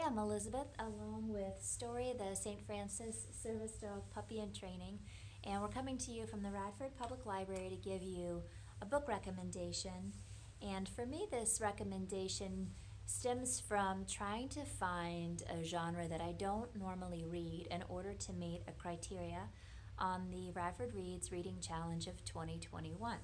I'm Elizabeth, along with Story, the St. Francis Service Dog Puppy in Training, and we're coming to you from the Radford Public Library to give you a book recommendation. And for me, this recommendation stems from trying to find a genre that I don't normally read in order to meet a criteria on the Radford Reads Reading Challenge of 2021.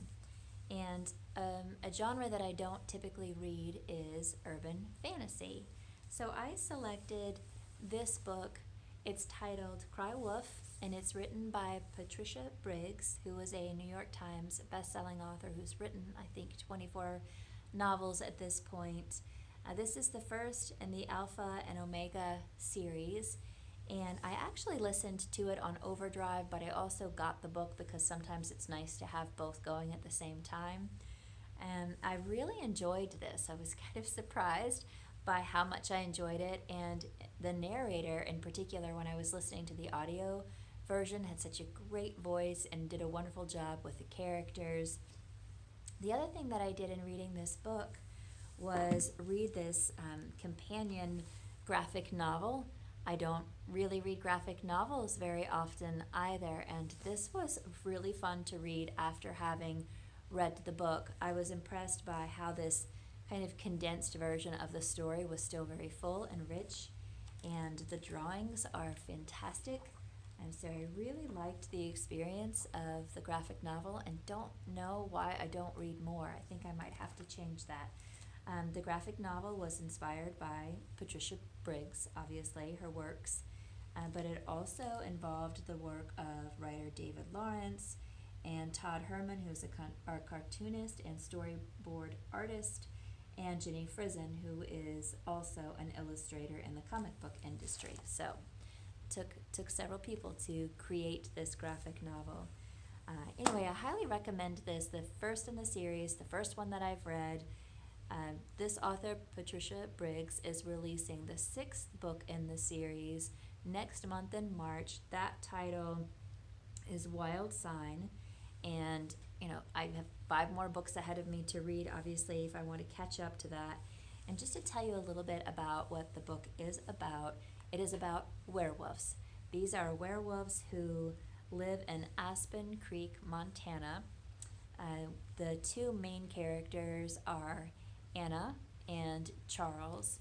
And a genre that I don't typically read is urban fantasy. So I selected this book. It's titled Cry Wolf, and it's written by Patricia Briggs, who is a New York Times bestselling author who's written, I think, 24 novels at this point. This is the first in the Alpha and Omega series, and I actually listened to it on OverDrive, but I also got the book because sometimes it's nice to have both going at the same time. And I really enjoyed this. I was kind of surprised by how much I enjoyed it, and the narrator in particular, when I was listening to the audio version, had such a great voice and did a wonderful job with the characters. The other thing that I did in reading this book was read this companion graphic novel. I don't really read graphic novels very often either, and this was really fun to read after having read the book. I was impressed by how this kind of condensed version of the story was still very full and rich, and the drawings are fantastic. And so I really liked the experience of the graphic novel and don't know why I don't read more. I think I might have to change that. The graphic novel was inspired by Patricia Briggs, obviously, her works, but it also involved the work of writer David Lawrence and Todd Herman, who's a cartoonist and storyboard artist, and Jenny Frison, who is also an illustrator in the comic book industry. So took several people to create this graphic novel. Anyway, I highly recommend this, the first in the series, the first one that I've read. This author, Patricia Briggs, is releasing the 6th book in the series next month in March. That title is Wild Sign, and I have 5 more books ahead of me to read, obviously, if I want to catch up to that. And just to tell you a little bit about what the book is about, it is about werewolves. These are werewolves who live in Aspen Creek, Montana. The 2 main characters are Anna and Charles.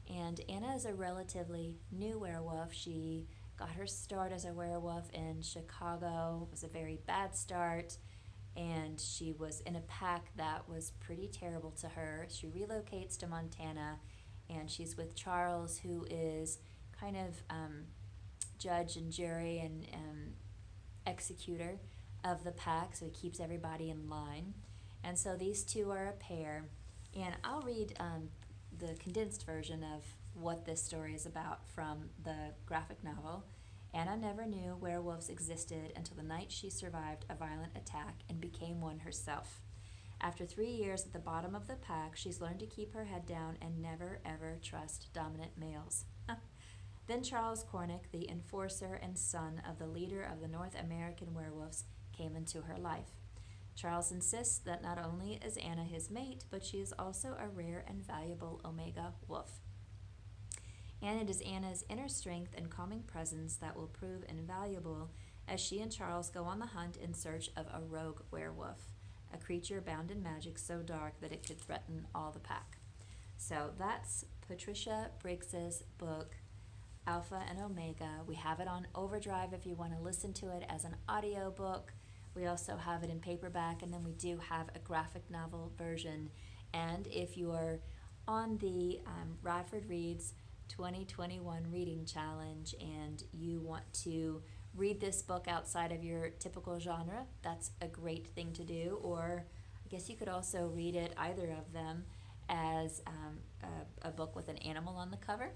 And Anna is a relatively new werewolf. She got her start as a werewolf in Chicago. It was a very bad start, and she was in a pack that was pretty terrible to her. She relocates to Montana, and she's with Charles, who is kind of judge and jury and executor of the pack, so he keeps everybody in line. And so these 2 are a pair, and I'll read the condensed version of what this story is about from the graphic novel. Anna never knew werewolves existed until the night she survived a violent attack and became one herself. After 3 years at the bottom of the pack, she's learned to keep her head down and never ever trust dominant males. Then Charles Cornick, the enforcer and son of the leader of the North American werewolves, came into her life. Charles insists that not only is Anna his mate, but she is also a rare and valuable Omega wolf. And it is Anna's inner strength and calming presence that will prove invaluable as she and Charles go on the hunt in search of a rogue werewolf, a creature bound in magic so dark that it could threaten all the pack. So that's Patricia Briggs's book, Alpha and Omega. We have it on OverDrive if you want to listen to it as an audio book. We also have it in paperback, and then we do have a graphic novel version. And if you're on the Radford Reads 2021 Reading Challenge and you want to read this book outside of your typical genre, that's a great thing to do. Or I guess you could also read it, either of them, as a book with an animal on the cover.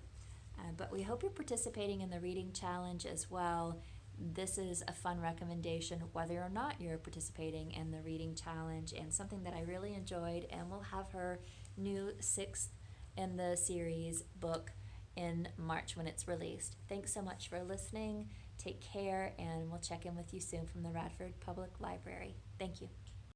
But we hope you're participating in the reading challenge as well. This is a fun recommendation whether or not you're participating in the reading challenge, and something that I really enjoyed, and we'll have her new 6th in the series book in March when it's released. Thanks so much for listening. Take care, and we'll check in with you soon from the Radford Public Library. Thank you.